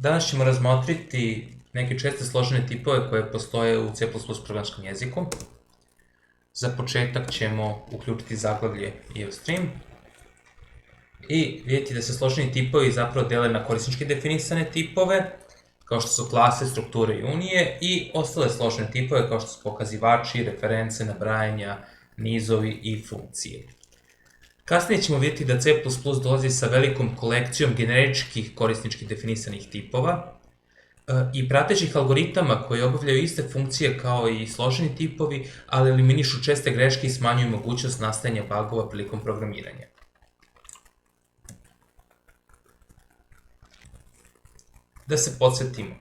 Danas ćemo razmotriti neke česte složene tipove koje postoje u C++ programskom jeziku. Za početak ćemo uključiti zaglavlje EOStream i vidjeti da se složeni tipovi zapravo dele na korisnički definisane tipove, kao što su klase, strukture i unije, i ostale složene tipove kao što su pokazivači, reference, nabrajanja, nizovi i funkcije. Kasnije ćemo vidjeti da C++ dolazi sa velikom kolekcijom generičkih korisničkih definisanih tipova i pratećih algoritama koji obavljaju iste funkcije kao i složeni tipovi, ali eliminišu česte greške i smanjuju mogućnost nastajanja bugova prilikom programiranja. Da se podsjetimo,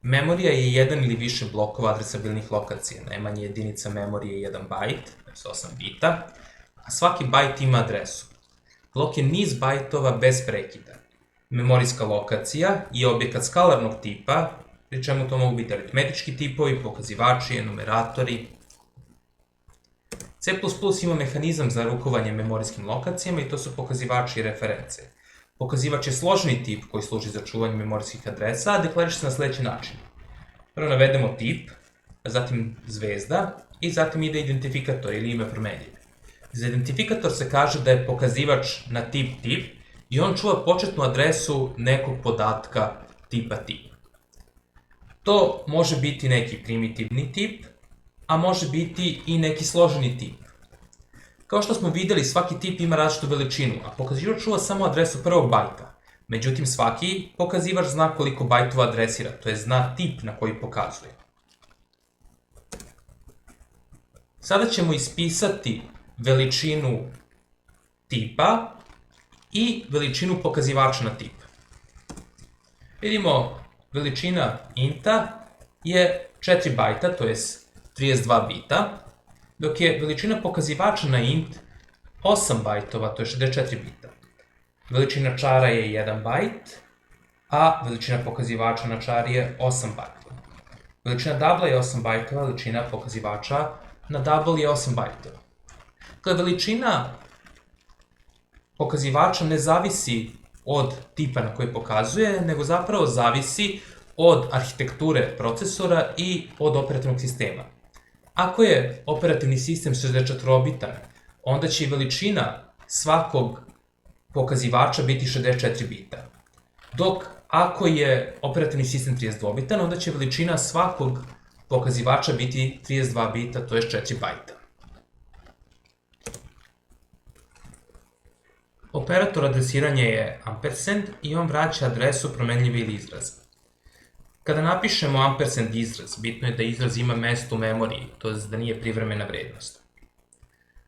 memorija je jedan ili više blokova adresabilnih lokacija. Najmanja jedinica memorije je 1 bajt, to je 8 bita, a svaki bajt ima adresu. Blok je niz bajtova bez prekida. Memorijska lokacija je objekat skalarnog tipa, pri čemu to mogu biti aritmetički tipovi, pokazivači, enumeratori. C++ ima mehanizam za rukovanje memorijskim lokacijama i to su pokazivači i reference. Pokazivač je složeni tip koji služi za čuvanje memorijskih adresa, a deklariše se na sledeći način. Prvo navedemo tip, zatim zvezda i zatim ide identifikator ili ime promenljive. Za identifikator se kaže da je pokazivač na tip i on čuva početnu adresu nekog podatka tipa tip. To može biti neki primitivni tip, a može biti i neki složeni tip. Kao što smo videli, svaki tip ima različitu veličinu, a pokazivač čuva samo adresu prvog bajta. Međutim, svaki pokazivač zna koliko bajtova adresira, to je zna tip na koji pokazuje. Sada ćemo ispisati veličinu tipa i veličinu pokazivača na tip. Vidimo, veličina inta je 4 bajta, to je 32 bita, dok je veličina pokazivača na int 8 bajtova, to je 64 bita. Veličina čara je 1 bajt, a veličina pokazivača na čar je 8 bajtova. Veličina dubla je 8 bajtova, veličina pokazivača na double je 8 bajtova. Dakle, veličina pokazivača ne zavisi od tipa na koji pokazuje, nego zapravo zavisi od arhitekture procesora i od operativnog sistema. Ako je operativni sistem 64-bitan, onda će i veličina svakog pokazivača biti 64 bita. Dok ako je operativni sistem 32-bitan, onda će veličina svakog pokazivača biti 32 bita, to je 4 bajta. Operator adresiranja je ampersand i on vraća adresu promenljive ili izraza. Kada napišemo ampersand izraz, bitno je da izraz ima mesto u memoriji, to je da nije privremena vrednost.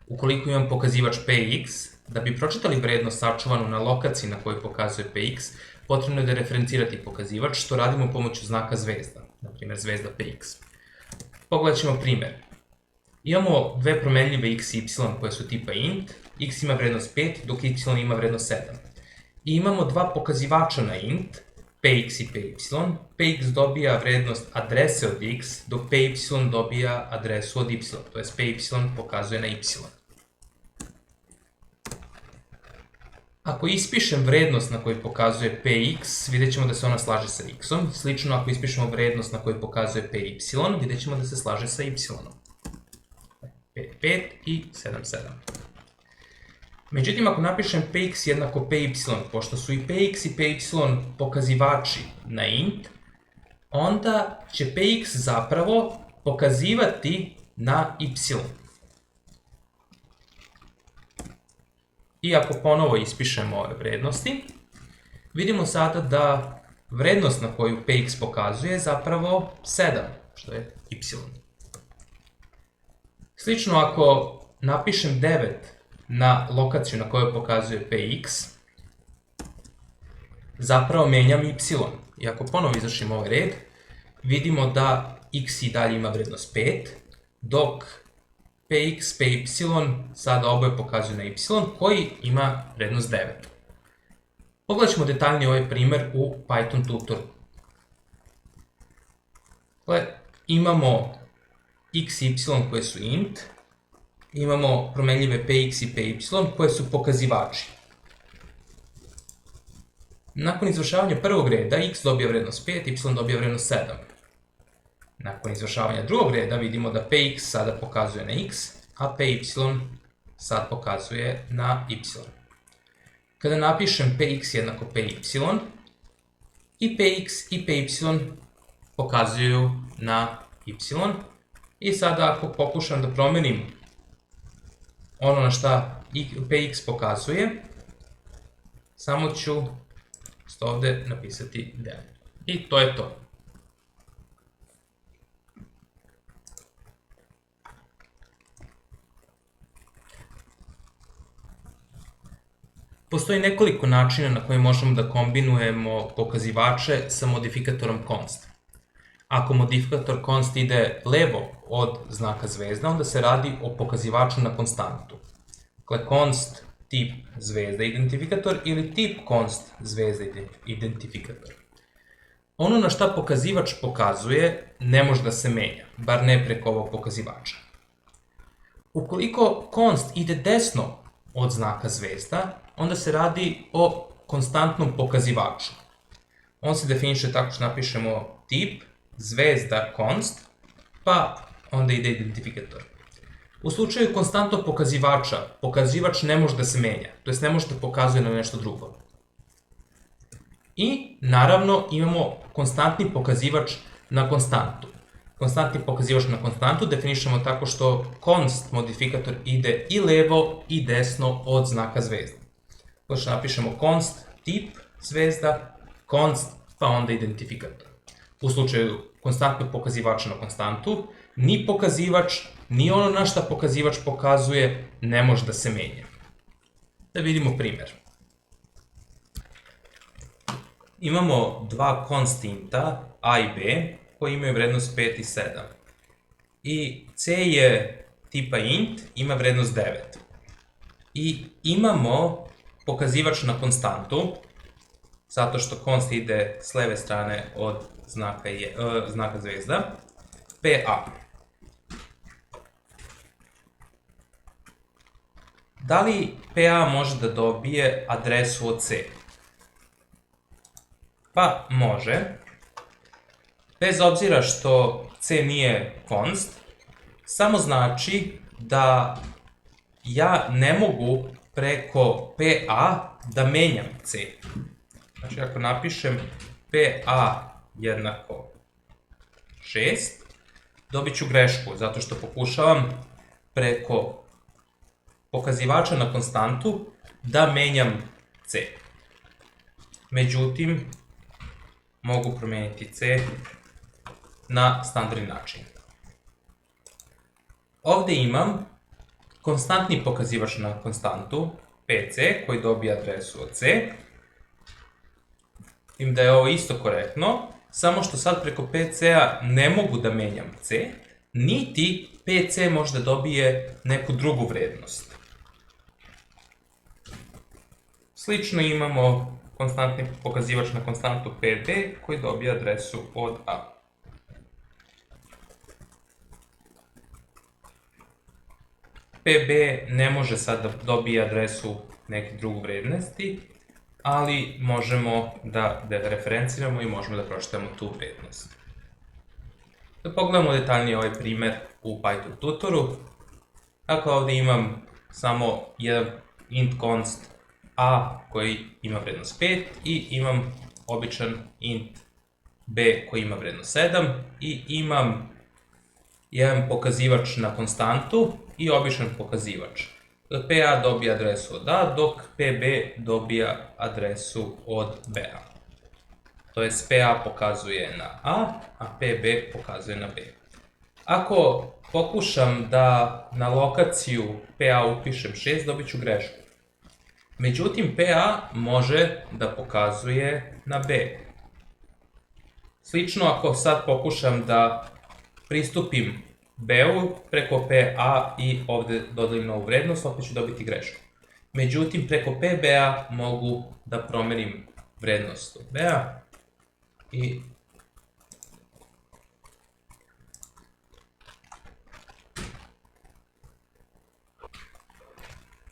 Ukoliko imam pokazivač px, da bi pročitali vrednost sačuvanu na lokaciji na kojoj pokazuje px, potrebno je da referencirati pokazivač, što radimo pomoću znaka zvezda, na primjer zvezda px. Pogledat ćemo primjer. Imamo dve promenljive x i y koje su tipa int, x ima vrednost 5, dok y ima vrednost 7. I imamo dva pokazivača na int, px i py. Px dobija vrednost adrese od x, dok py dobija adresu od y, to je py pokazuje na y. Ako ispišem vrednost na kojoj pokazuje px, vidjet ćemo da se ona slaže sa x-om. Slično, ako ispišemo vrednost na kojoj pokazuje py, vidjet ćemo da se slaže sa y-om. 5 i 7. Međutim, ako napišem px jednako py, pošto su i px i py pokazivači na int, onda će px zapravo pokazivati na y. I ako ponovo ispišemo ove vrednosti, vidimo sada da vrednost na koju px pokazuje je zapravo 7, što je y. Slično, ako napišem 9 na lokaciju na kojoj pokazuje px, zapravo menjam y. I ako ponovo izvršim ovaj red, vidimo da x i dalje ima vrednost 5, dok px, py sada oboje pokazuju na y, koji ima vrednost 9. Pogledat ćemo detaljnije ovaj primer u Python tutoru. Imamo x i y koje su int, imamo promenljive px i py koje su pokazivači. Nakon izvršavanja prvog reda x dobija vrednost 5, y dobija vrednost 7. Nakon izvršavanja drugog reda vidimo da px sada pokazuje na x, a py sad pokazuje na y. Kada napišem px jednako py, i px i py pokazuju na y, i sada ako pokušam da promenim ono na šta px pokazuje, samo ću ovde napisati 9. I to je to. Postoji nekoliko načina na koje možemo da kombinujemo pokazivače sa modifikatorom const. Ako modifikator const ide levo od znaka zvezda, onda se radi o pokazivaču na konstantu. Dakle, const tip zvezda identifikator ili tip const zvezda identifikator. Ono na šta pokazivač pokazuje ne može da se menja, bar ne preko ovog pokazivača. Ukoliko const ide desno od znaka zvezda, onda se radi o konstantnom pokazivaču. On se definiše tako što napišemo tip zvezda const, pa onda ide identifikator. U slučaju konstantnog pokazivača, pokazivač ne može da se menja, to jest ne može da pokazuje na nešto drugo. I, naravno, imamo konstantni pokazivač na konstantu. Konstantni pokazivač na konstantu definišemo tako što const modifikator ide i levo i desno od znaka zvezda. Tako što napišemo const tip zvezda, const, pa onda identifikator. U slučaju konstantnog pokazivača na konstantu, ni pokazivač, ni ono na šta pokazivač pokazuje ne može da se menja. Da vidimo primjer. Imamo dva konstanta a i b koji imaju vrednost 5 i 7. I c je tipa int, ima vrednost 9. I imamo pokazivač na konstantu, zato što const ide s leve strane od znaka zvezda, pa. Da li pa može da dobije adresu od c? Pa može, bez obzira što c nije const, samo znači da ja ne mogu preko pa da menjam c. Znači ako napišem pa jednako 6, dobit ću grešku, zato što pokušavam preko pokazivača na konstantu da menjam c. Međutim, mogu promeniti c na standardni način. Ovde imam konstantni pokazivač na konstantu, pc, koji dobija adresu od c. Vidim da je ovo isto korektno, samo što sad preko pc-a ne mogu da menjam c, niti pc može da dobije neku drugu vrednost. Slično imamo konstantni pokazivač na konstantu pb koji dobija adresu od a. pb ne može sad da dobije adresu neke drugu vrednosti, ali možemo da referenciramo i možemo da pročitamo tu vrednost. Da pogledamo detaljnije ovaj primer u Python tutoru. Dakle, ovde imam samo jedan int const a koji ima vrednost 5 i imam običan int b koji ima vrednost 7 i imam jedan pokazivač na konstantu i običan pokazivač. pa dobija adresu od a, dok pb dobija adresu od b-a. To jest pa pokazuje na a pb pokazuje na b. Ako pokušam da na lokaciju pa upišem 6, dobit ću grešku. Međutim, pa može da pokazuje na b. Slično ako sad pokušam da pristupim b-u preko pa i ovde dodajem novu vrednost, opet ću dobiti grešku. Međutim, preko pb-a mogu da promenim vrednost od b-a i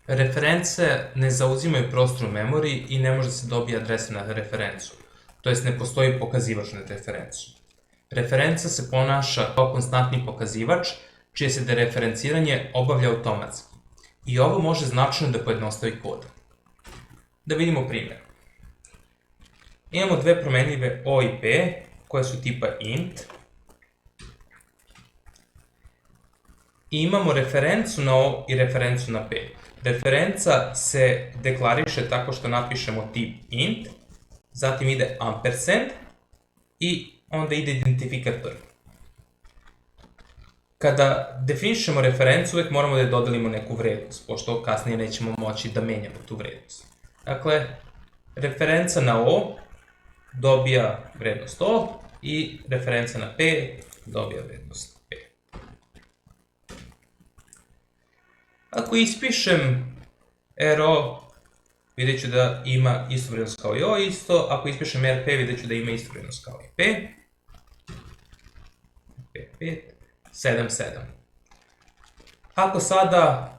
Reference ne zauzimaju prostor u memoriji i ne može se dobiti adresa na referencu, to jest ne postoji pokazivač na referencu. Referenca se ponaša kao konstantni pokazivač, čije se dereferenciranje obavlja automatski. I ovo može značajno da pojednostavi kod. Da vidimo primjer. Imamo dve promenljive O i P, koje su tipa int. I imamo referencu na O i referencu na P. Referenca se deklariše tako što napišemo tip int, zatim ide ampersand i onda ide identifikator. Kada definišemo referencu, uvek moramo da je dodelimo neku vrednost, pošto kasnije nećemo moći da menjamo tu vrednost. Dakle, referenca na O dobija vrednost O i referenca na P dobija vrednost P. Ako ispišem RO, vidjet ću da ima istu vrednost kao i O isto, ako ispišem RP, vidjet ću da ima istu vrednost kao i P. P5, 7, 7. Ako sada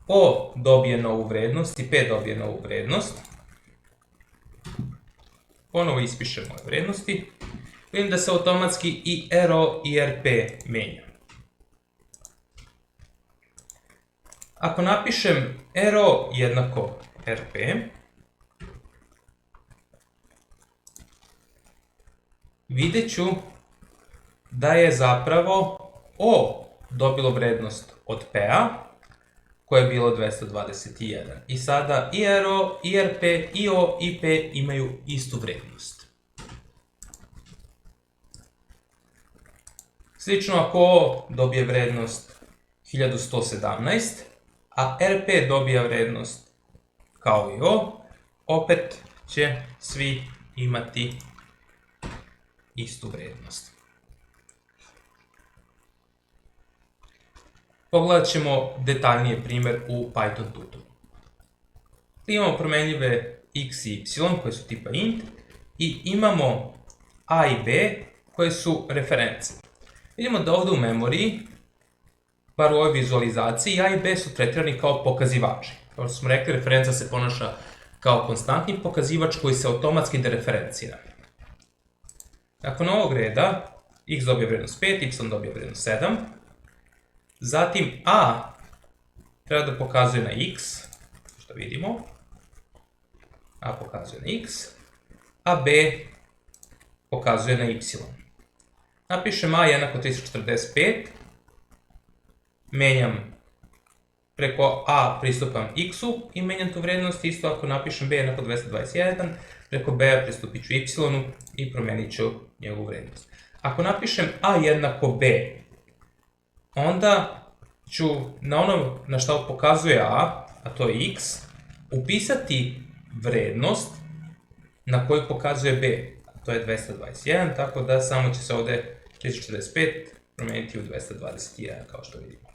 O dobije novu vrednost i P dobije novu vrednost, ponovo ispišemo ove vrednosti, vidim da se automatski i RO i RP menja. Ako napišem RO jednako RP, vidjet ću da je zapravo O dobilo vrednost od P-a, koja je bilo 221. I sada i RO, i RP, i O, i P imaju istu vrednost. Slično ako O dobije vrednost 1117, a RP dobija vrednost kao i O, opet će svi imati istu vrednost. Pogledat ćemo detaljnije primjer u Python tutu. Imamo promenljive x i y koje su tipa int i imamo a i b koje su reference. Vidimo da ovde u memoriji, bar u ovoj vizualizaciji, a i b su tretirani kao pokazivači. Kao što smo rekli, referenca se ponaša kao konstantni pokazivač koji se automatski dereferencira. Nakon ovog reda, x dobije vrednost 5, y dobije vrednost 7, zatim a treba da pokazuje na x, što vidimo, a pokazuje na x, a b pokazuje na y. Napišem a jednako 345, menjam preko a pristupam x-u i menjam tu vrednost, isto ako napišem b jednako 221, preko b pristupit ću y i promenit ću njegovu vrednost. Ako napišem a jednako b, onda ću na ono na što pokazuje a to je x, upisati vrednost na koju pokazuje b, a to je 221, tako da samo će se ovde 345 promeniti u 221, kao što vidimo.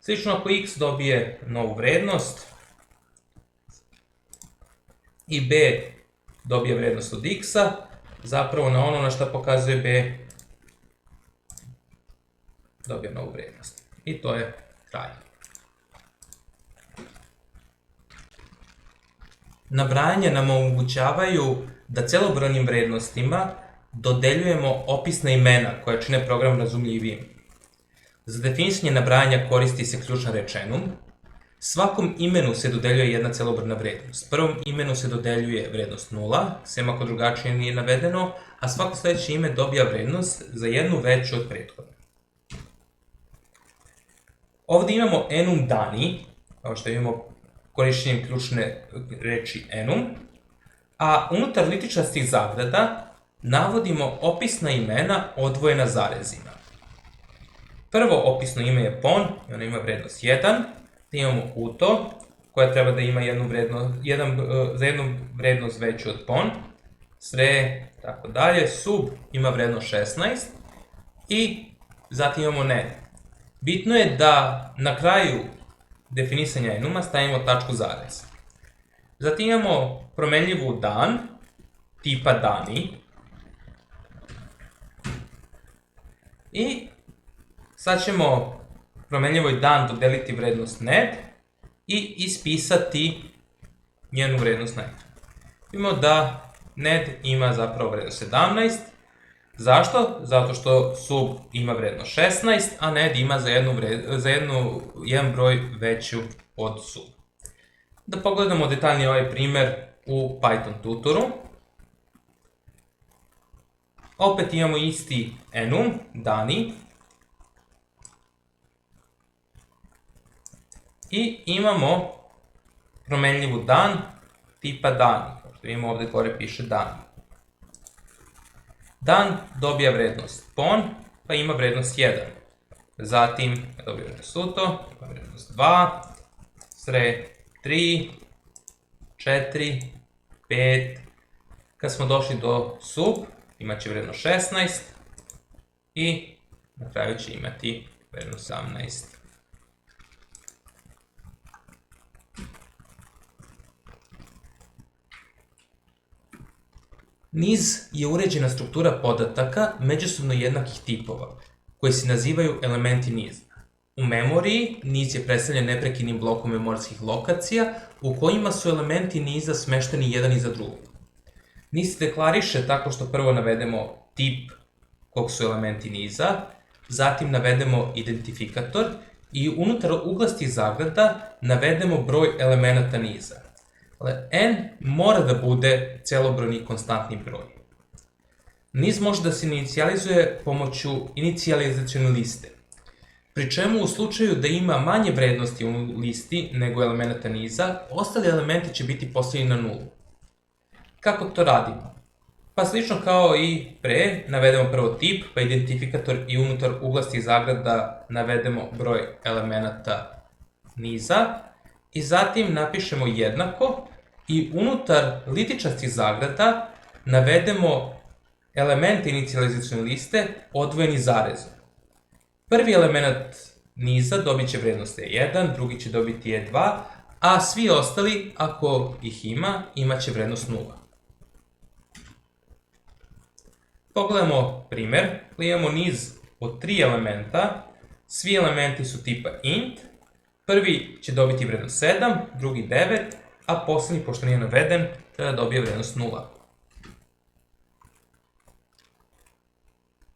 Slično ako x dobije novu vrednost i b dobije vrednost od x-a, zapravo na ono na što pokazuje b dobije novu vrednost. I to je kraj. Nabrajanja nam omogućavaju da celobrojnim vrednostima dodeljujemo opisna imena koja čine program razumljivijim. Za definisanje nabrajanja koristi se ključna reč enum. Svakom imenu se dodeljuje jedna celobrojna vrednost. Prvom imenu se dodeljuje vrednost 0, sem ako drugačije nije navedeno, a svako sledeće ime dobija vrednost za jednu veću od prethodne. Ovde imamo enum dani, kao što imamo korišćenjem ključne reči enum, a unutar litičastih zagrada navodimo opisna imena odvojena zarezima. Prvo opisno ime je pon, i ono ima vrednost 1, da imamo uto, koja treba da ima za jednu vrednost veću od pon, sre, tako dalje, sub ima vrednost 16 i zatim imamo ned. Bitno je da na kraju definisanja enuma stavimo tačku zarez. Zatim imamo promenljivu dan, tipa dani, i sad ćemo promenljivoj dan dodeliti vrednost ned i ispisati njenu vrednost na ekranu. Vidimo da NED ima zapravo vrednost 17. Zašto? Zato što sub ima vrednost 16, a NED ima za jedan broj veću od sub. Da pogledamo detaljnije ovaj primer u Python tutoru. Opet imamo isti enum, dani. I imamo promenljivu dan tipa dani. Kao što vidimo ovde gore piše dan. Dan dobija vrednost pon, pa ima vrednost 1. Zatim dobija vrednost suto, ima vrednost 2, sre 3, 4, 5. Kad smo došli do sub, imaće vrednost 16 i na kraju će imati vrednost 17. Niz je uređena struktura podataka međusobno jednakih tipova, koji se nazivaju elementi niza. U memoriji niz je predstavljen neprekidnim blokom memorijskih lokacija u kojima su elementi niza smešteni jedan iza drugog. Niz se deklariše tako što prvo navedemo tip kog su elementi niza, zatim navedemo identifikator i unutar uglastih zagrada navedemo broj elemenata niza. N mora da bude celobrojni konstantni broj. Niz može da se inicijalizuje pomoću inicijalizacione liste, pri čemu u slučaju da ima manje vrednosti u listi nego elemenata niza, ostali elementi će biti postavljeni na nulu. Kako to radimo? Pa slično kao i pre, navedemo prvo tip, pa identifikator i unutar uglastih zagrada navedemo broj elemenata niza i zatim napišemo jednako i unutar litičastih zagrada navedemo elemente inicijalizacione liste odvojeni zarezom. Prvi element niza dobit će vrednost E1, drugi će dobiti E2, a svi ostali, ako ih ima, imaće vrednost 0. Pogledamo primer, imamo niz od 3 elementa, svi elementi su tipa int, prvi će dobiti vrednost 7, drugi 9, a poslednji, pošto nije naveden, treba da dobije vrednost 0.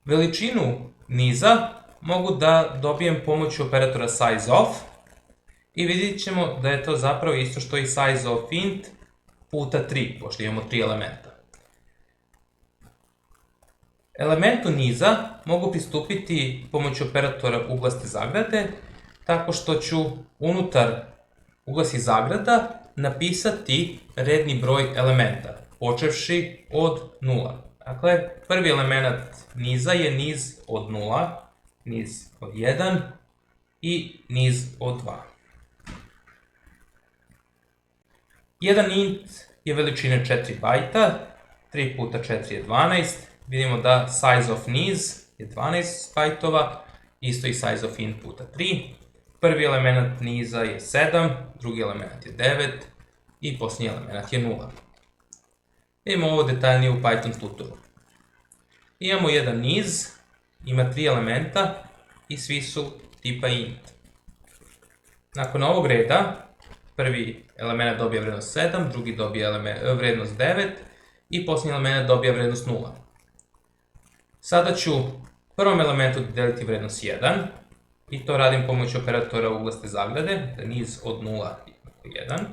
Veličinu niza mogu da dobijem pomoću operatora sizeOf i vidjet ćemo da je to zapravo isto što i sizeOfInt puta 3, pošto imamo 3 elementa. Elementu niza mogu pristupiti pomoću operatora uglaste zagrade, tako što ću unutar uglastih zagrada napisati redni broj elementa, počevši od 0. Dakle, prvi element niza je niz od 0, niz od 1 i niz od 2. Jedan int je veličine 4 bajta, 3 puta 4 je 12, vidimo da sizeOfNiz je 12 bajtova, isto i sizeOfInt puta 3. Prvi element niza je 7, drugi element je 9 i posljednji element je 0. Vidimo ovo detaljnije u Python tutoru. Imamo jedan niz, ima 3 elementa i svi su tipa int. Nakon ovog reda, prvi element dobija vrednost 7, drugi dobija vrednost 9 i posljednji element dobija vrednost 0. Sada ću prvom elementu dodeliti vrednost 1 i to radim pomoću operatora uglaste zagrade, da niz od 0 jednako 1.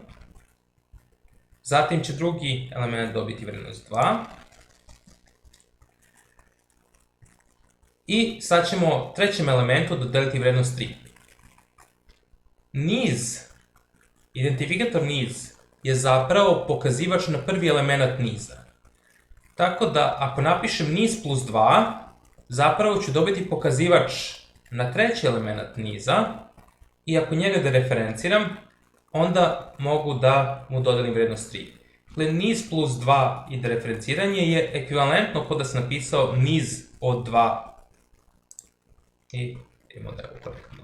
Zatim će drugi element dobiti vrednost 2. I sad ćemo trećem elementu dodeliti vrednost 3. Niz, identifikator niz, je zapravo pokazivač na prvi element niza. Tako da ako napišem niz plus 2, zapravo ću dobiti pokazivač na treći element niza i ako njega da referenciram, onda mogu da mu dodelim vrednost 3. Dakle, niz plus 2 i referenciranje je ekvivalentno kao da sam napisao niz od 2. I idemo da je ukorekamo.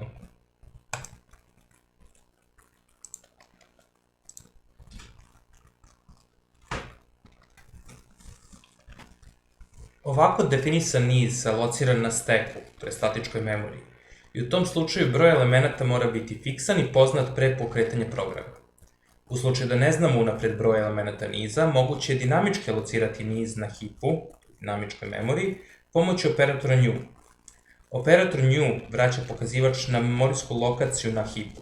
Ovako definisan niz alociran na steku, to je statičkoj memoriji, i u tom slučaju broj elemenata mora biti fiksan i poznat pre pokretanja programa. U slučaju da ne znamo unapred broj elemenata niza, moguće je dinamički alocirati niz na hipu, dinamičkoj memoriji, pomoću operatora new. Operator new vraća pokazivač na memorijsku lokaciju na hipu.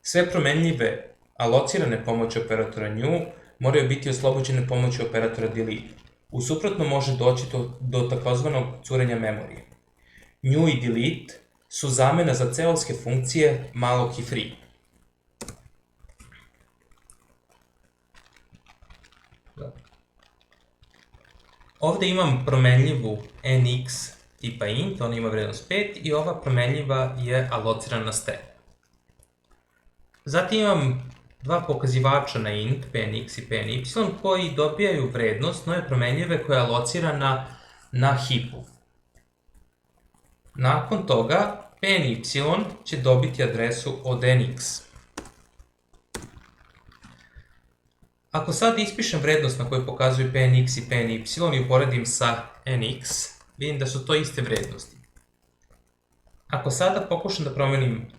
Sve promenljive alocirane pomoću operatora new moraju biti oslobođene pomoću operatora delete. U suprotno može doći do takozvanog curenja memorije. New i delete su zamena za celovske funkcije malog i free. Ovde imam promenljivu nx tipa int, ona ima vrednost 5 i ova promenljiva je alocirana na stack. Zatim imam dva pokazivača na int, pnx i pny, koji dobijaju vrednost nove promenljive koja je alocirana na hipu. Nakon toga, pny će dobiti adresu od nx. Ako sad ispišem vrednost na kojoj pokazuju pnx i pny i uporedim sa nx, vidim da su to iste vrednosti. Ako sada pokušam da promenim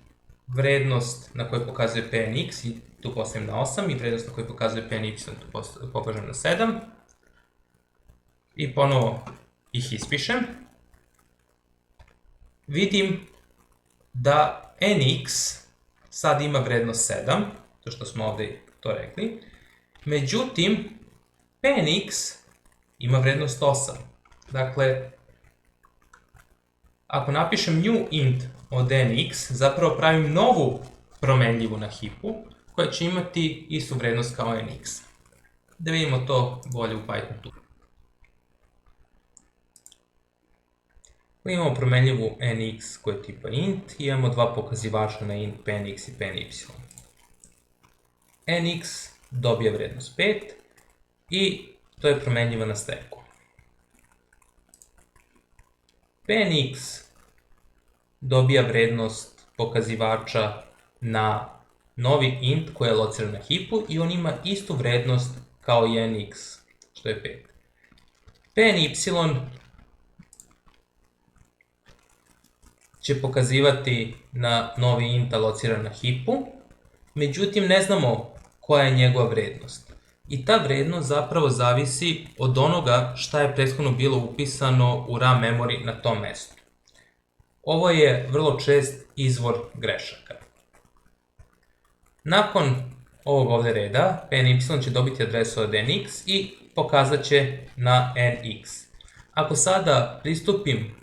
vrednost na kojoj pokazuje pnx i tu postavim na 8 i vrednost na kojoj pokazuje pny tu pokažem na 7 i ponovo ih ispišem, vidim da nx sad ima vrednost 7, to što smo ovde to rekli, međutim pnx ima vrednost 8. Dakle, ako napišem new int od nx, zapravo pravim novu promenljivu na hipu, koja će imati istu vrednost kao nx. Da vidimo to bolje u Pythonu. Imamo promenljivu nx koja je tipa int i imamo dva pokazivača na int pnx i pny. Nx dobija vrednost 5 i to je promenljiva na stacku. Pnx dobija vrednost pokazivača na novi int koji je alociran na hipu i on ima istu vrednost kao i nx, što je 5. Pny će pokazivati na novi int alociran na hipu, međutim ne znamo koja je njegova vrednost. I ta vrednost zapravo zavisi od onoga šta je prethodno bilo upisano u RAM memory na tom mestu. Ovo je vrlo čest izvor grešaka. Nakon ovog ovde reda, pny će dobiti adresu od nx i pokazat će na nx. Ako sada pristupim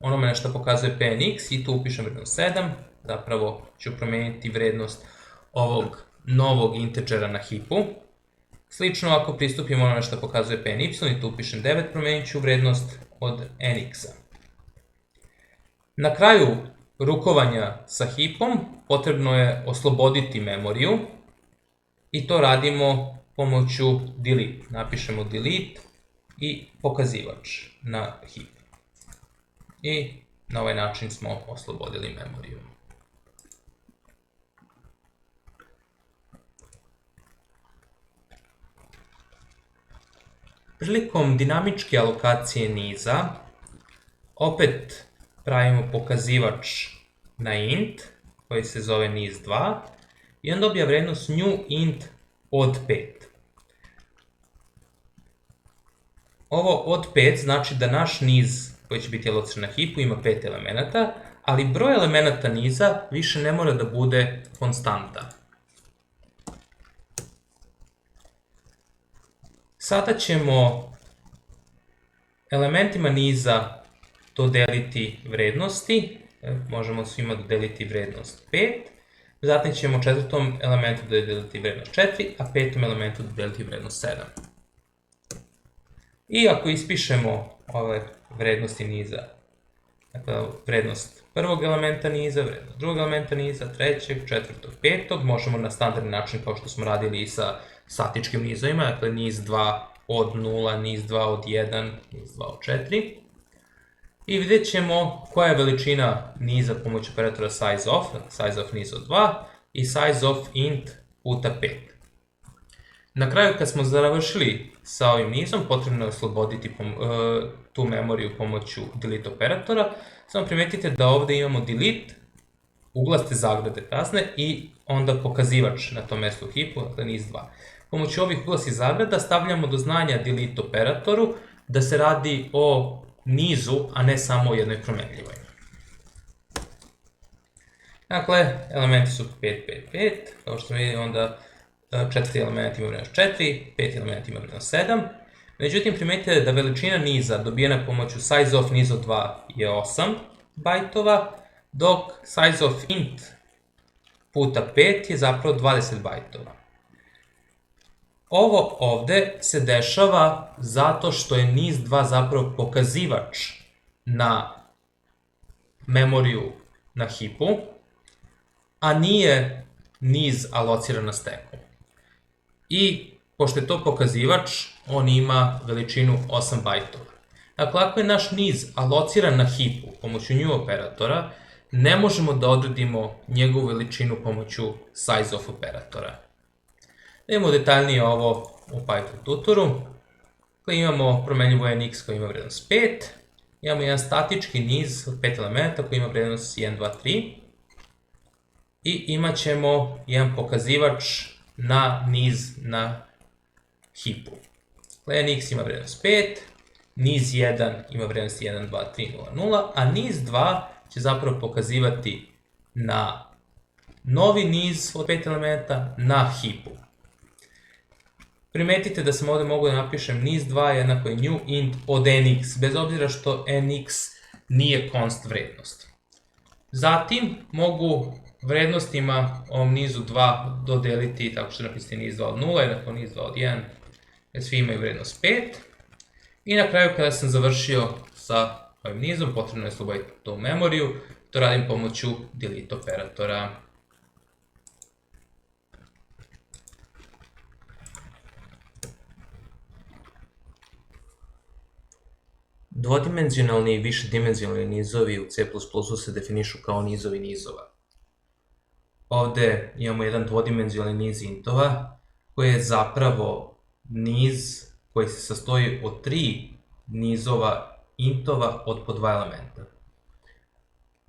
onome na što pokazuje pnx i tu upišem vrednost 7, zapravo ću promeniti vrednost ovog novog integera na hipu. Slično ako pristupim onome što pokazuje pny i tu upišem 9, promenit ću vrednost od nx-a. Na kraju rukovanja sa hipom potrebno je osloboditi memoriju i to radimo pomoću delete. Napišemo delete i pokazivač na hip. I na ovaj način smo oslobodili memoriju. Prilikom dinamičke alokacije niza opet pravimo pokazivač na int koji se zove niz2 i on dobija vrednost new int od 5. Ovo od 5 znači da naš niz koji će biti alociran na hipu ima 5 elemenata, ali broj elemenata niza više ne mora da bude konstanta. Sada ćemo elementima niza dodeliti vrednosti, možemo svima dodeliti vrednost 5, zatim ćemo četvrtom elementu dodeliti vrednost 4, a petom elementu dodeliti vrednost 7. I ako ispišemo ove vrednosti niza, dakle vrednost prvog elementa niza, vrednost drugog elementa niza, trećeg, četvrtog, petog, možemo na standardni način kao što smo radili i sa statičkim nizovima, dakle niz2 od 0, niz2 od 1, niz2 od 4. I vidjet ćemo koja je veličina niza pomoću operatora sizeOf, dakle sizeOf niz od 2 i sizeOf int puta 5. Na kraju kad smo završili sa ovim nizom, potrebno je osloboditi tu memoriju pomoću delete operatora. Samo primetite da ovde imamo delete, uglaste zagrade prazne i onda pokazivač na tom mestu u heapu, dakle niz 2. Pomoću ovih uglastih zagrada stavljamo do znanja delete operatoru da se radi o nizu, a ne samo o jednoj promenljivoj. Dakle, elementi su 5, 5, 5, kao što vidimo onda četvrti element ima vrednost 4, peti element ima vrednost 7. Međutim, primetite da veličina niza dobijena pomoću sizeof niz od 2 je 8 bajtova, dok sizeof int puta 5 je zapravo 20 bajtova. Ovo ovde se dešava zato što je niz 2 zapravo pokazivač na memoriju na heapu, a nije niz alociran na steku. I pošto je to pokazivač, on ima veličinu 8 bajtova. Dakle, ako je naš niz alociran na heapu pomoću new operatora, ne možemo da odredimo njegovu veličinu pomoću sizeof operatora. Da imamo detaljnije ovo u Python tutoru. Dakle, imamo promenljivu nx koja ima vrednost 5, imamo jedan statički niz od 5 elementa koji ima vrednost 1, 2, 3 i imat ćemo jedan pokazivač na niz na heapu. Dakle, nx ima vrednost 5, niz 1 ima vrednost 1, 2, 3, 0, 0, a niz 2 će zapravo pokazivati na novi niz od 5 elementa na heapu. Primetite da sam ovde mogu da napišem niz 2 jednako je new int od nx, bez obzira što nx nije const vrednost. Zatim mogu vrednostima ovom nizu 2 dodeliti tako što napisati niz 2 od 0, jednako niz 2 od 1, jer svi imaju vrednost 5. I na kraju kada sam završio sa ovim nizom, potrebno je osloboditi tu memoriju, to radim pomoću delete operatora. Dvodimenzionalni i višedimenzionalni nizovi u C++ se definišu kao nizovi nizova. Ovde imamo jedan dvodimenzionalni niz intova koji je zapravo niz koji se sastoji od 3 nizova intova od po 2 elementa.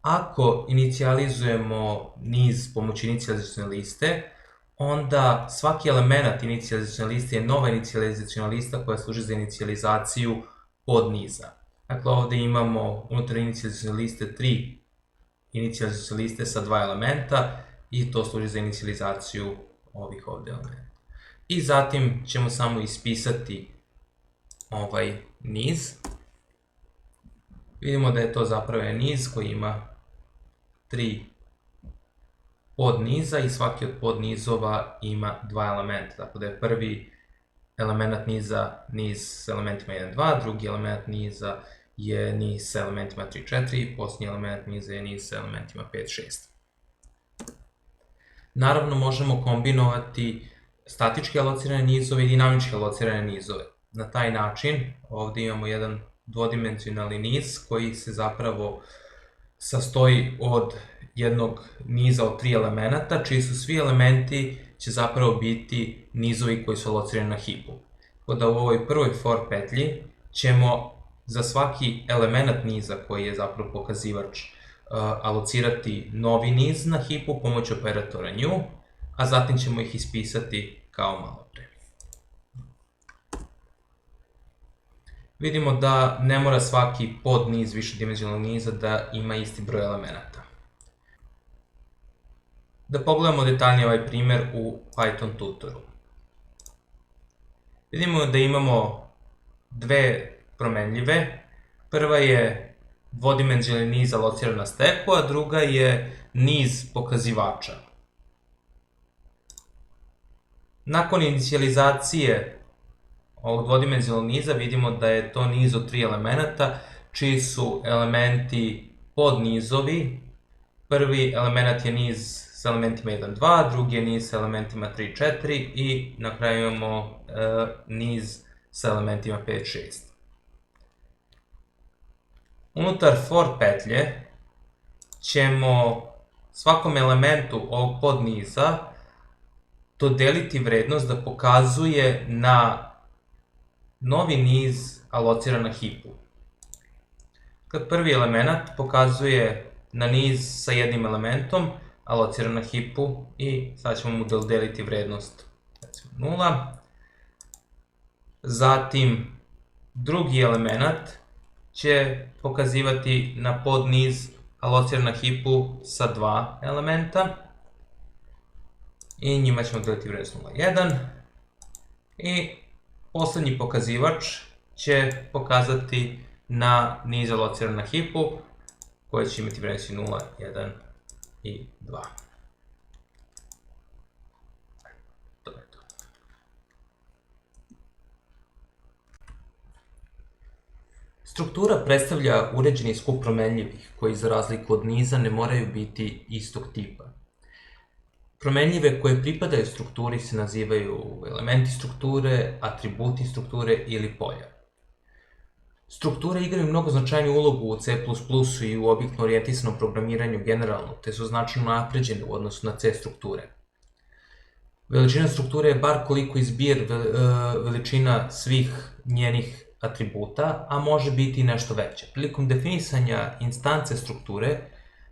Ako inicijalizujemo niz pomoću inicijalizacione liste, onda svaki element inicijalizacione liste je nova inicijalizaciona lista koja služi za inicijalizaciju podniza. Dakle, ovde imamo unutar inicijalizacione liste 3 inicijalizacione liste sa 2 elementa i to služi za inicijalizaciju ovih ovde elementa. I zatim ćemo samo ispisati ovaj niz. Vidimo da je to zapravo niz koji ima 3 podniza i svaki od podnizova ima 2 elementa. Tako da je prvi element niza niz s elementima 1, 2, drugi element niza je niz s elementima 3, 4 i posljednji element niza je niz s elementima 5, 6. Naravno, možemo kombinovati statički alocirane nizove i dinamički alocirane nizove. Na taj način ovde imamo jedan dvodimenzionalni niz koji se zapravo sastoji od jednog niza od 3 elementa, čiji su svi elementi će zapravo biti nizovi koji su alocirani na heapu. Tako da u ovoj prvoj for petlji ćemo za svaki element niza koji je zapravo pokazivač alocirati novi niz na heapu pomoću operatora new, a zatim ćemo ih ispisati kao malo pre. Vidimo da ne mora svaki podniz višedimenzionalnog niza da ima isti broj elemenata. Da pogledamo detaljnije ovaj primer u Python tutoru. Vidimo da imamo dve promenljive. Prva je dvodimenzionalni niz alociran na steku, a druga je niz pokazivača. Nakon inicijalizacije ovog dvodimenzionalnog niza vidimo da je to niz od 3 elementa, čiji su elementi podnizovi. Prvi element je niz s elementima 1, 2, drugi je niz s elementima 3, 4 i na kraju imamo niz sa elementima 5, 6. Unutar for petlje ćemo svakom elementu ovog podniza dodeliti vrednost da pokazuje na novi niz alociran na hipu. Kad prvi element pokazuje na niz sa jednim elementom, alociran na hipu i sad ćemo mu dodeliti vrednost 0. Zatim, drugi element će pokazivati na podniz alociran na hipu sa dva elementa i njima ćemo dodeliti vrednost 0,1. I poslednji pokazivač će pokazati na niz alociran na hipu koji će imati vrednosti 0, 1 i 2. To je to. Struktura predstavlja uređeni skup promenljivih koji za razliku od niza ne moraju biti istog tipa. Promenljive koje pripadaju strukturi se nazivaju elementi strukture, atributi strukture ili polja. Strukture igraju mnogo značajniju ulogu u C++ i u objektno orijentisanom programiranju generalno, te su značajno napređene u odnosu na C strukture. Veličina strukture je bar koliko i zbir veličina svih njenih atributa, a može biti i nešto veće. Prilikom definisanja instance strukture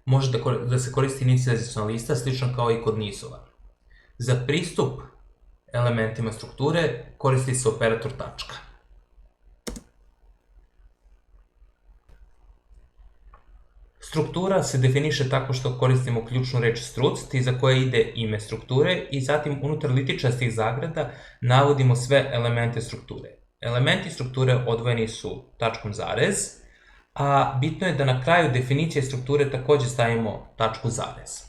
može da se koristi inicijaciona lista, slično kao i kod nizova. Za pristup elementima strukture koristi se operator tačka. Struktura se definiše tako što koristimo ključnu reč struct, iza koje ide ime strukture i zatim unutar litičastih zagrada navodimo sve elemente strukture. Elementi strukture odvojeni su tačkom zarez, a bitno je da na kraju definicije strukture takođe stavimo tačku zarez.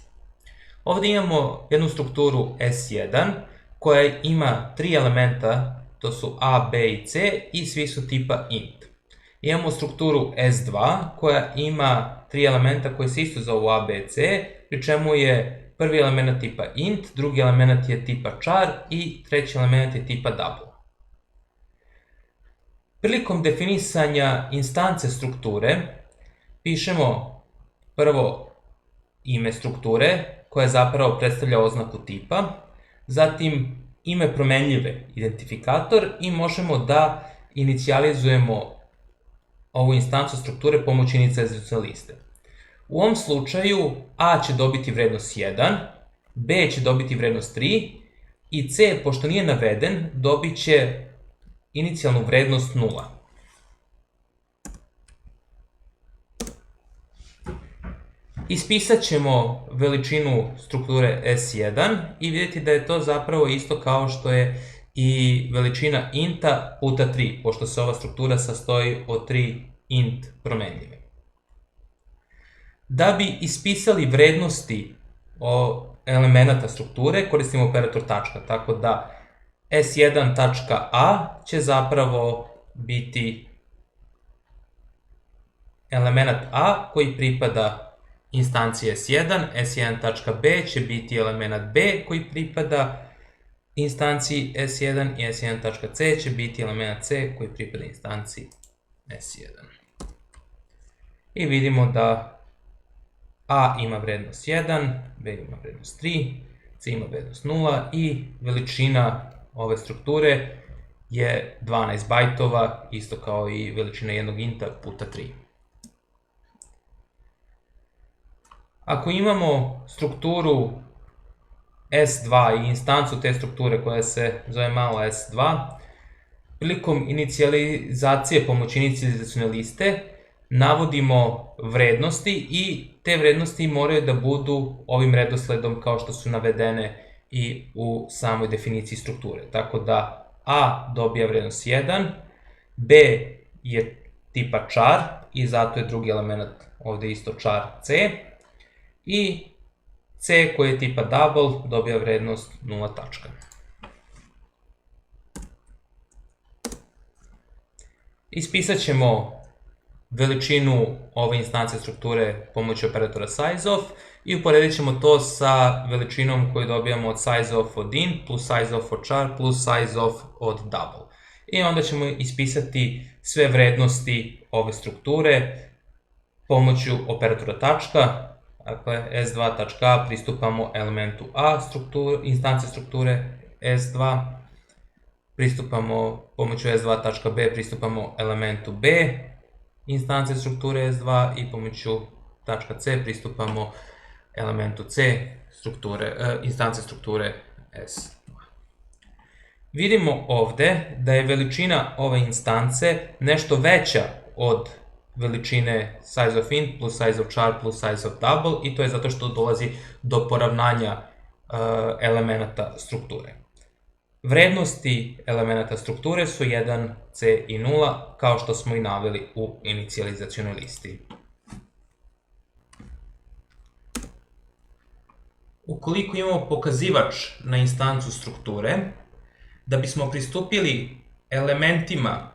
Ovde imamo jednu strukturu S1 koja ima tri elementa, to su A, B i C i svi su tipa int. Imamo strukturu S2 koja ima tri elementa koji se isto zovu A, B, C, pri čemu je prvi element tipa int, drugi element je tipa char i treći element je tipa double. Prilikom definisanja instance strukture pišemo prvo ime strukture koje zapravo predstavlja oznaku tipa, zatim ime promenljive, identifikator i možemo da inicijalizujemo ovu instancu strukture pomoću inicijacione liste. U ovom slučaju A će dobiti vrednost 1, B će dobiti vrednost 3 i C, pošto nije naveden, dobit će inicijalnu vrednost 0. Ispisat ćemo veličinu strukture S1 i vidjeti da je to zapravo isto kao što je i veličina inta puta 3, pošto se ova struktura sastoji od 3 int promenljive. Da bi ispisali vrednosti elemenata strukture, koristimo operator tačka, tako da S1.a će zapravo biti element A koji pripada instanciji S1, S1.b će biti element B koji pripada instanciji S1 i S1.c će biti element C koji pripada instanciji S1. I vidimo da A ima vrednost 1, B ima vrednost 3, C ima vrednost 0 i veličina ove strukture je 12 bajtova, isto kao i veličina jednog inta puta 3. Ako imamo strukturu S2 i instancu te strukture koja se zove mala S2, prilikom inicijalizacije pomoću inicijacione liste navodimo vrednosti i te vrednosti moraju da budu ovim redosledom kao što su navedene i u samoj definiciji strukture. Tako da A dobija vrednost 1, B je tipa char i zato je drugi element ovde isto char C i C koji je tipa double dobija vrednost 0 tačka. Ispisat ćemo veličinu ove instance strukture pomoću operatora sizeof i uporedit ćemo to sa veličinom koju dobijamo od sizeof od int plus sizeof od char plus sizeof od double. I onda ćemo ispisati sve vrednosti ove strukture pomoću operatora tačka. Dakle, S2.a pristupamo elementu A instance strukture S2, pristupamo pomoću S2.b pristupamo elementu B instance strukture S2 i pomoću .c pristupamo elementu C instance strukture S2. Vidimo ovde da je veličina ove instance nešto veća od veličine size of int plus size of char plus size of double i to je zato što dolazi do poravnanja elemenata strukture. Vrednosti elemenata strukture su 1, c i 0, kao što smo i naveli u inicijalizacionoj listi. Ukoliko imamo pokazivač na instancu strukture, da bismo pristupili elementima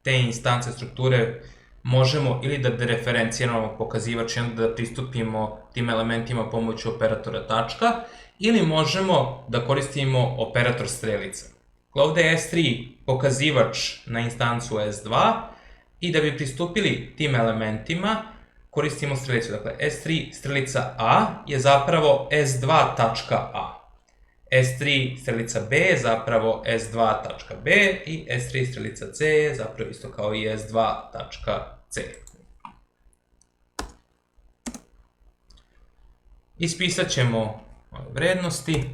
te instance strukture, možemo ili da dereferencijamo pokazivač i onda da pristupimo tim elementima pomoću operatora tačka, ili možemo da koristimo operator strelica. Ovde je S3 pokazivač na instancu S2 i da bi pristupili tim elementima koristimo strelicu. Dakle, S3 strelica A je zapravo S2.a. S3 strelica B je zapravo S2.b i S3 strelica C je zapravo isto kao i S2.c. Ispisat ćemo ove vrednosti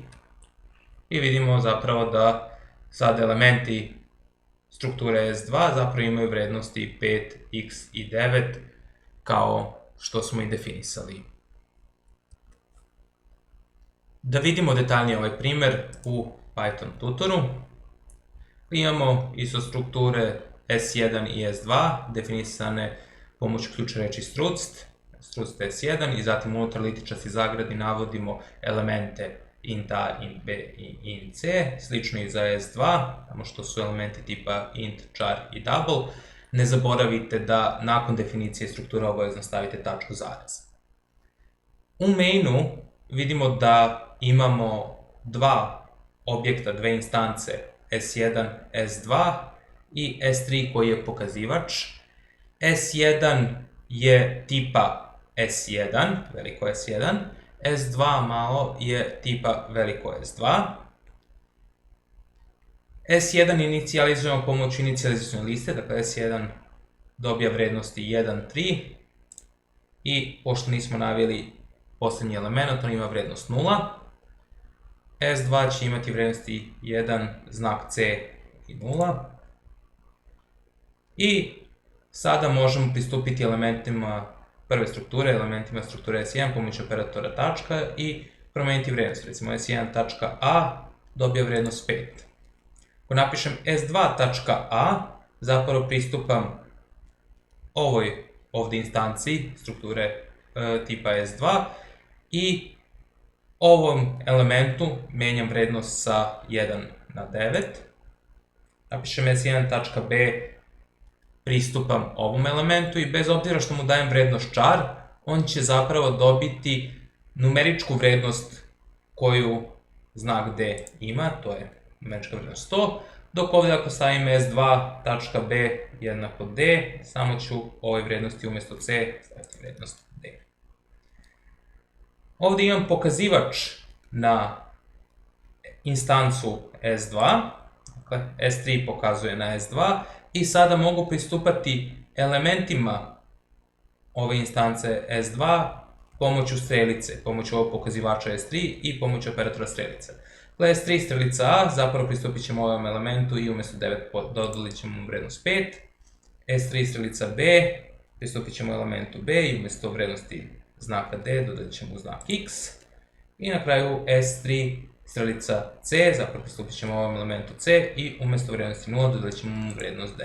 i vidimo zapravo da sad elementi strukture S2 zapravo imaju vrednosti 5, x i 9 kao što smo i definisali. Da vidimo detaljnije ovaj primer u Python tutoru. Imamo isostrukture S1 i S2 definisane pomoću ključne reči struct S1 i zatim unutar litičasti zagradi navodimo elemente int a, int b i int c, slično i za S2, samo što su elementi tipa int, char i double. Ne zaboravite da nakon definicije struktura obavezno stavite tačku zarez. U mainu vidimo da imamo dva objekta, dve instance S1, S2 i S3 koji je pokazivač. S1 je tipa S1, veliko S1, S2 malo je tipa veliko S2. S1 inicijalizujemo pomoću inicijalizacione liste, dakle S1 dobija vrednosti 1, 3 i pošto nismo naveli poslednji element, on ima vrednost 0. S2 će imati vrednosti 1, znak C i 0. I sada možemo pristupiti elementima prve strukture, elementima strukture S1 pomoću operatora tačka i promeniti vrednost. Recimo S1.a dobija vrednost 5. Ako napišem S2.a, zapravo pristupam ovoj ovde instanciji strukture tipa S2 i ovom elementu menjam vrednost sa 1 na 9. Napišem S1.b, pristupam ovom elementu i bez obzira što mu dajem vrednost char, on će zapravo dobiti numeričku vrednost koju znak d ima, to je numerička vrednost 100, dok ovde ako stavim S2.b jednako d, samo ću ovoj vrednosti umesto c staviti vrednost d. Ovde imam pokazivač na instancu S2, dakle S3 pokazuje na S2 i sada mogu pristupati elementima ove instance S2 pomoću strelice, pomoću ovog pokazivača S3 i pomoću operatora strelica. Dakle, S3 strelica A, zapravo pristupit ćemo ovom elementu i umesto 9 dodalit ćemo mu vrednost 5. S3 strelica B, pristupit ćemo elementu B i umesto vrednosti znaka D dodat ćemo mu znak X. I na kraju S3 strelica C, zapravo pristupit ćemo ovom elementu C i umesto vrednosti 0 dodat ćemo mu vrednost 9.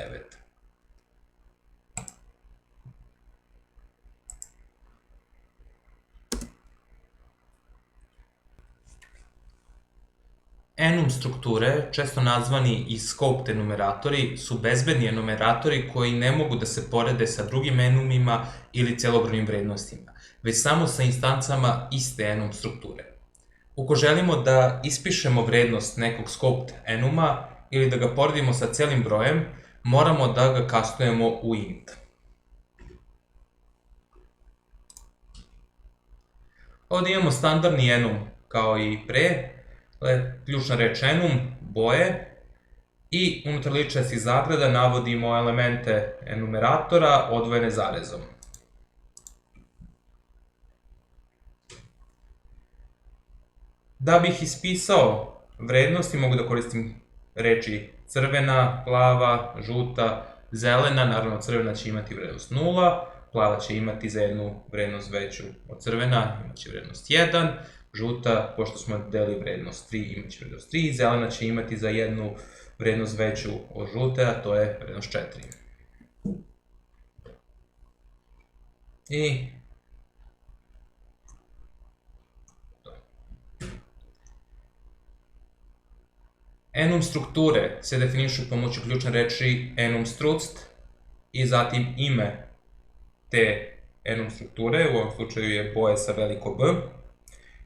Enum strukture, često nazvani i scoped enumeratori, su bezbedni enumeratori koji ne mogu da se porede sa drugim enumima ili celobrojnim vrednostima, već samo sa instancama iste enum strukture. Uko želimo da ispišemo vrednost nekog scoped enuma ili da ga poredimo sa celim brojem, moramo da ga kastujemo u int. Ovdje imamo standardni enum kao i pre, ključna reč enum, boje, i unutar ličnosti zagrada navodimo elemente enumeratora odvojene zarezom. Da bih ispisao vrednosti mogu da koristim reči crvena, plava, žuta, zelena, naravno crvena će imati vrednost 0, plava će imati za jednu vrednost veću od crvena, imaće vrednost 1, žuta, pošto smo delili vrednost 3, imaće vrednost 3, zelena će imati za jednu vrednost veću od žute, a to je vrednost 4. I enum strukture se definišu pomoću ključne reči enum struct i zatim ime te enum strukture, u ovom slučaju je boje sa veliko B.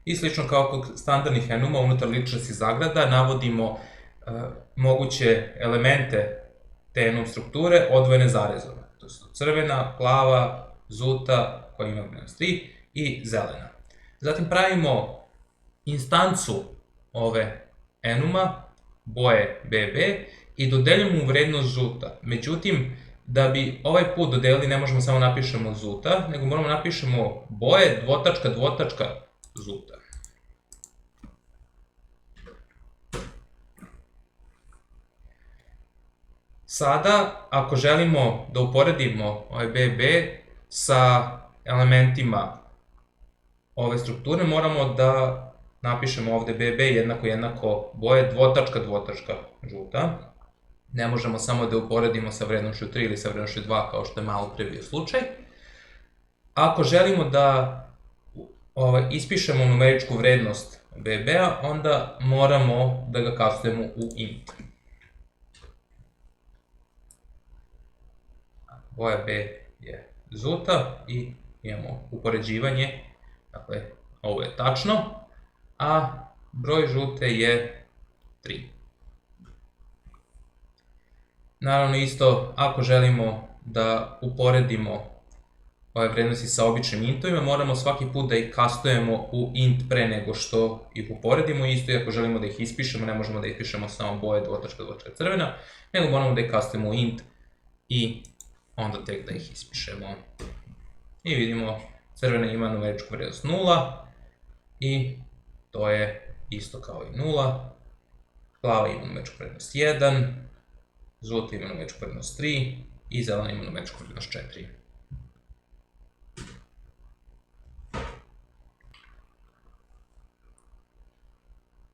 I slično kao kod standardnih enuma, unutar ličnosti zagrada navodimo moguće elemente te enum strukture odvojene zarezom. To su crvena, plava, žuta, koja ima vrednost 3, i zelena. Zatim pravimo instancu ove enuma, boje BB, i dodeljujemo mu vrednost žuta. Međutim, da bi ovaj put dodelili ne možemo samo napišemo žuta, nego moramo napišemo boje dvotačka dvotačka žuta. Sada, ako želimo da uporedimo ovaj BB sa elementima ove strukture, moramo da napišemo ovde BB jednako boje dvotačka dvotačka žuta. Ne možemo samo da uporedimo sa vrednošću 3 ili sa vrednošću 2, kao što je malo pre bio slučaj. Ako želimo da ispišemo numeričku vrednost BB-a, onda moramo da ga kastujemo u int. Boja B je žuta i imamo upoređivanje, dakle ovo je tačno, a broj žute je 3. Naravno isto, ako želimo da uporedimo ove vrednosti sa običnim intovima, moramo svaki put da ih kastujemo u int pre nego što ih uporedimo. Isto i ako želimo da ih ispišemo, ne možemo da ispišemo samo boje dvotačka dvotačka crvena, nego moramo da ih kastujemo u int i onda tek da ih ispišemo. I vidimo, crvena ima numeričku vrednost 0 i to je isto kao i 0. Plava ima numeričku vrednost 1, žuta ima numeričku vrednost 3 i zelena ima numeričku vrednost 4.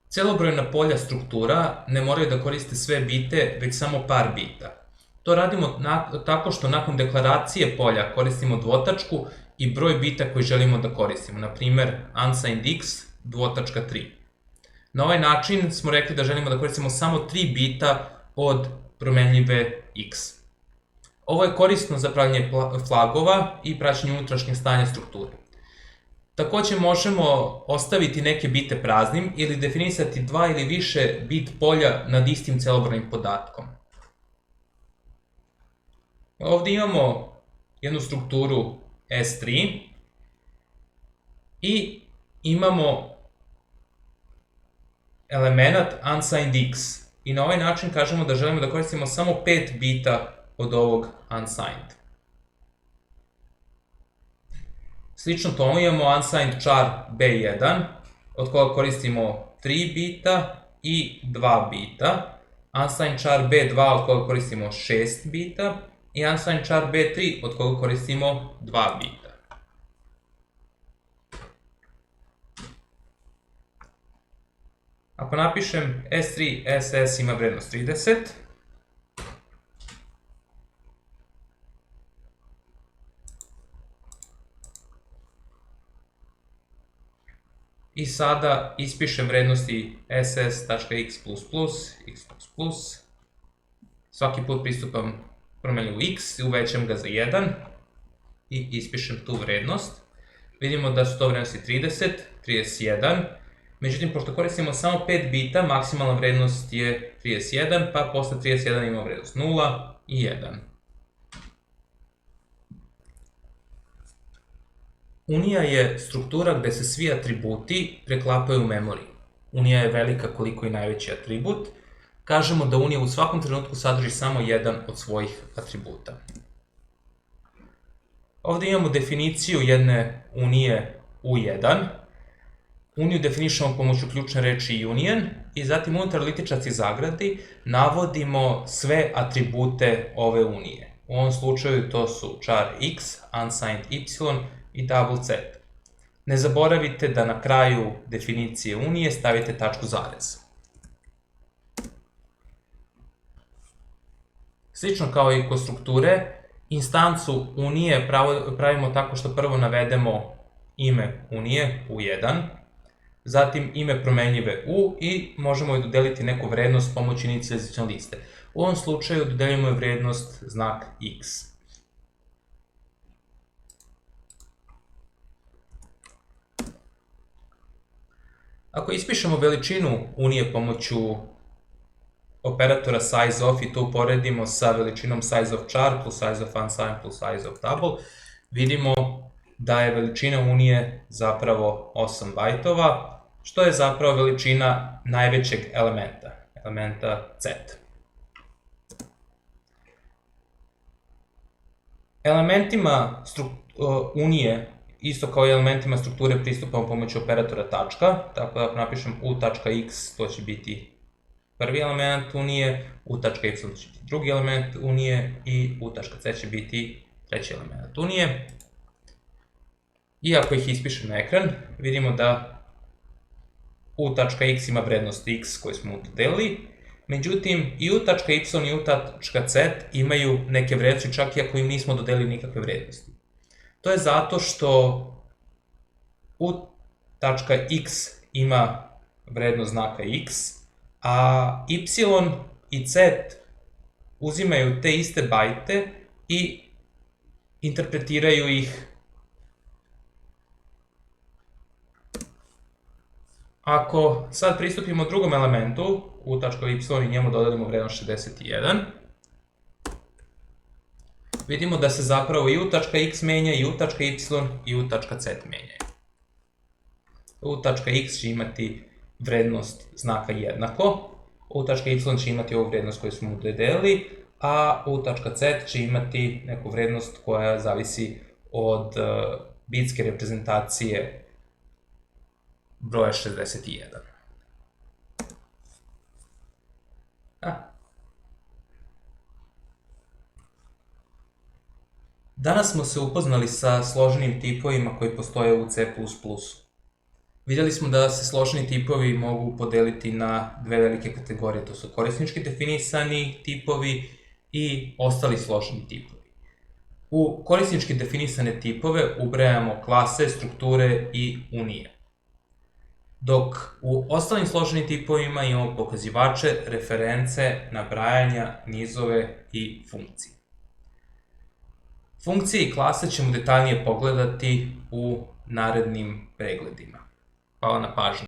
Celobrojna polja struktura ne moraju da koriste sve bite, već samo par bita. To radimo tako što nakon deklaracije polja koristimo dvotačku i broj bita koji želimo da koristimo, na primer unsigned x dvotačka 3. Na ovaj način smo rekli da želimo da koristimo samo 3 bita od promenljive x. Ovo je korisno za pravljanje flagova i praćenje unutrašnjeg stanja strukture. Takođe možemo ostaviti neke bite praznim ili definisati 2 ili više bit polja nad istim celobrojnim podatkom. Ovde imamo jednu strukturu S3 i imamo element unsigned x. I na ovaj način kažemo da želimo da koristimo samo 5 bita od ovog unsigned. Slično tomu imamo unsigned char B1, od koga koristimo 3 bita i 2 bita. Unsigned char B2, od koga koristimo 6 bita. I unsigned char B3, od koga koristimo 2 bita. Ako napišem S3 SS ima vrednost 30, i sada ispišem vrednosti ss.x++, x++, svaki put pristupam promenljivu x, uvećam ga za 1 i ispišem tu vrednost. Vidimo da su to vrednosti 30, 31, međutim, pošto koristimo samo 5 bita, maksimalna vrednost je 31, pa posle 31 imamo vrednost 0 i 1. Unija je struktura gde se svi atributi preklapaju u memoriji. Unija je velika koliko i najveći atribut. Kažemo da Unija u svakom trenutku sadrži samo jedan od svojih atributa. Ovde imamo definiciju jedne Unije U1. Uniju definišemo pomoću ključne reči union i zatim unutar litičarskih zagradi navodimo sve atribute ove Unije. U ovom slučaju to su char x, unsigned y i double z. Ne zaboravite da na kraju definicije Unije stavite tačku zarez. Slično kao i kod strukture, instancu Unije pravimo tako što prvo navedemo ime Unije, U1, zatim ime promenljive U i možemo joj dodeliti neku vrednost pomoću inicializacione liste. U ovom slučaju dodeljujemo joj vrednost znak x. Ako ispišemo veličinu Unije pomoću operatora sizeOf i to uporedimo sa veličinom sizeOfChar plus sizeOfUnsigned plus sizeOfDouble, vidimo da je veličina Unije zapravo 8 bajtova, što je zapravo veličina najvećeg elementa z. Elementima Unije, isto kao i elementima strukture, pristupamo pomoću operatora tačka, tako da ako napišem u.x, to će biti prvi element Unije, u.y će biti drugi element Unije i u.c će biti treći element Unije. I ako ih ispišem na ekran, vidimo da u.x ima vrednost x koju smo dodelili, međutim i u.y i u.z imaju neke vrednosti čak i ako im nismo dodelili nikakve vrednosti. To je zato što u.x ima vrednost znaka x, a y i z uzimaju te iste bajte i interpretiraju ih. Ako sad pristupimo drugom elementu, u.y i njemu dodelimo vrednost 61, vidimo da se zapravo i u.x menja, i u.y i u.z menjaju. U.x će imati vrednost znaka jednako, u.y će imati ovu vrednost koju smo mu dodelili, a u.z će imati neku vrednost koja zavisi od bitske reprezentacije broja 61. Danas smo se upoznali sa složenim tipovima koji postoje u C++. Vidjeli smo da se složeni tipovi mogu podeliti na dve velike kategorije, to su korisnički definisani tipovi i ostali složeni tipovi. U korisnički definisane tipove ubrajamo klase, strukture i unije. Dok u ostalim složenim tipovima imamo pokazivače, reference, nabrajanja, nizove i funkcije. Funkcije i klase ćemo detaljnije pogledati u narednim pregledima. Hvala na pažnji.